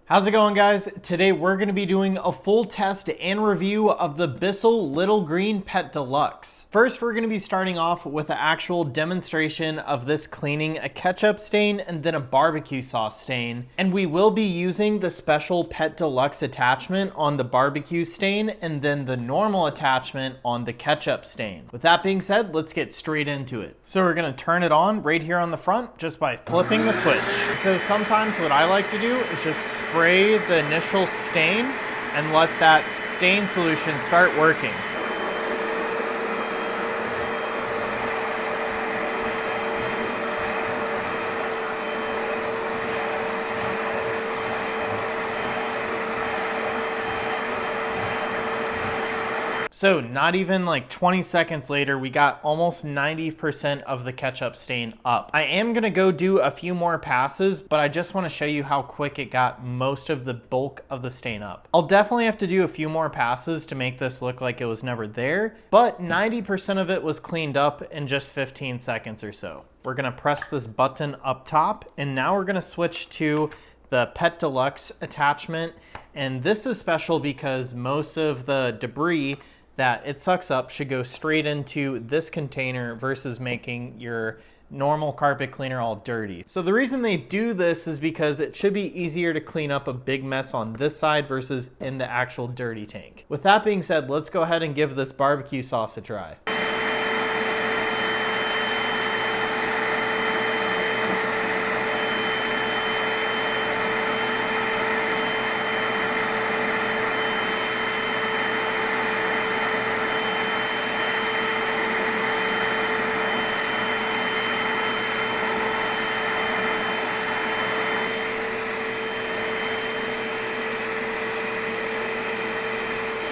How's it going, guys? Today we're going to be doing a full test and review of the Bissell Little Green Pet Deluxe. First, we're going to be starting off with an actual demonstration of this cleaning a ketchup stain and then a barbecue sauce stain. And we will be using the special Pet Deluxe attachment on the barbecue stain and then the normal attachment on the ketchup stain. With that being said, let's get straight into it. So we're going to turn it on right here on the front just by flipping the switch. So sometimes what I like to do is just spray the initial stain and let that stain solution start working. So not even like 20 seconds later, we got almost 90% of the ketchup stain up. I am gonna go do a few more passes, but I just wanna show you how quick it got most of the bulk of the stain up. I'll definitely have to do a few more passes to make this look like it was never there, but 90% of it was cleaned up in just 15 seconds or so. We're gonna press this button up top, and now we're gonna switch to the Pet Deluxe attachment. And this is special because most of the debris that it sucks up should go straight into this container versus making your normal carpet cleaner all dirty. So the reason they do this is because it should be easier to clean up a big mess on this side versus in the actual dirty tank. With that being said, let's go ahead and give this barbecue sauce a try.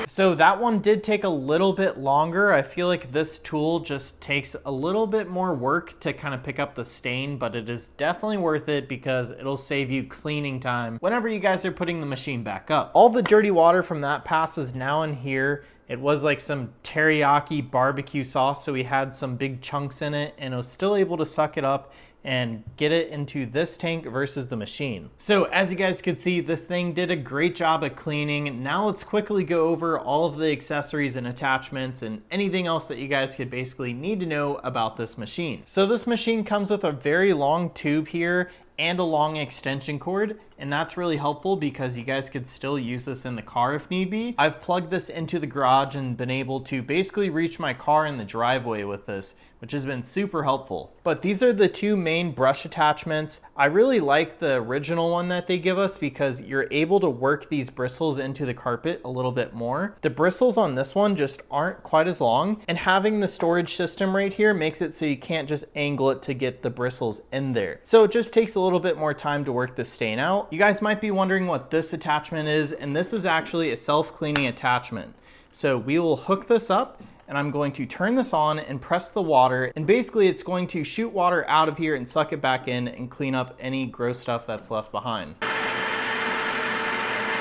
So that one did take a little bit longer. I feel like this tool just takes a little bit more work to kind of pick up the stain, but it is definitely worth it because it'll save you cleaning time whenever you guys are putting the machine back up. All the dirty water from that pass is now in here. It was like some teriyaki barbecue sauce, so we had some big chunks in it, and it was still able to suck it up and get it into this tank versus the machine. So as you guys could see, this thing did a great job at cleaning. Now let's quickly go over all of the accessories and attachments and anything else that you guys could basically need to know about this machine. So this machine comes with a very long tube here and a long extension cord, and that's really helpful because you guys could still use this in the car if need be. I've plugged this into the garage and been able to basically reach my car in the driveway with this, which has been super helpful. But these are the two main brush attachments. I really like the original one that they give us because you're able to work these bristles into the carpet a little bit more. The bristles on this one just aren't quite as long, and having the storage system right here makes it so you can't just angle it to get the bristles in there. So it just takes a little bit more time to work the stain out. You guys might be wondering what this attachment is, and this is actually a self-cleaning attachment. So we will hook this up, and I'm going to turn this on and press the water, and basically it's going to shoot water out of here and suck it back in and clean up any gross stuff that's left behind.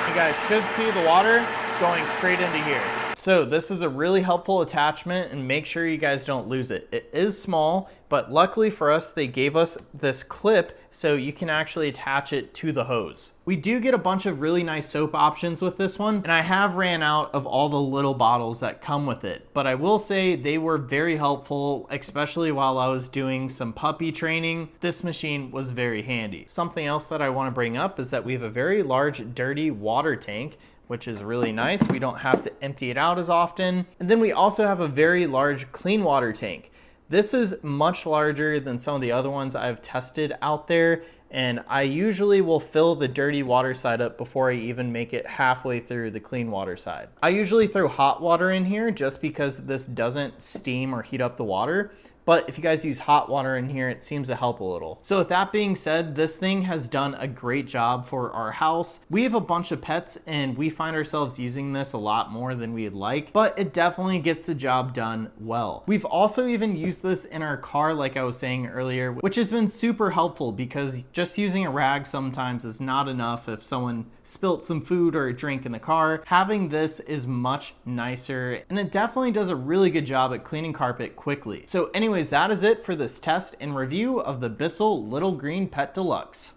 You guys should see the water going straight into here. So this is a really helpful attachment, and make sure you guys don't lose it. It is small, but luckily for us, they gave us this clip so you can actually attach it to the hose. We do get a bunch of really nice soap options with this one, and I have ran out of all the little bottles that come with it, but I will say they were very helpful, especially while I was doing some puppy training. This machine was very handy. Something else that I want to bring up is that we have a very large dirty water tank, which is really nice. We don't have to empty it out as often. And then we also have a very large clean water tank. This is much larger than some of the other ones I've tested out there, and I usually will fill the dirty water side up before I even make it halfway through the clean water side. I usually throw hot water in here just because this doesn't steam or heat up the water. But if you guys use hot water in here, it seems to help a little. So with that being said, this thing has done a great job for our house. We have a bunch of pets and we find ourselves using this a lot more than we'd like, but it definitely gets the job done well. We've also even used this in our car, like I was saying earlier, which has been super helpful because just using a rag sometimes is not enough if someone spilt some food or a drink in the car. Having this is much nicer, and it definitely does a really good job at cleaning carpet quickly. So anyways, that is it for this test and review of the Bissell Little Green Pet Deluxe.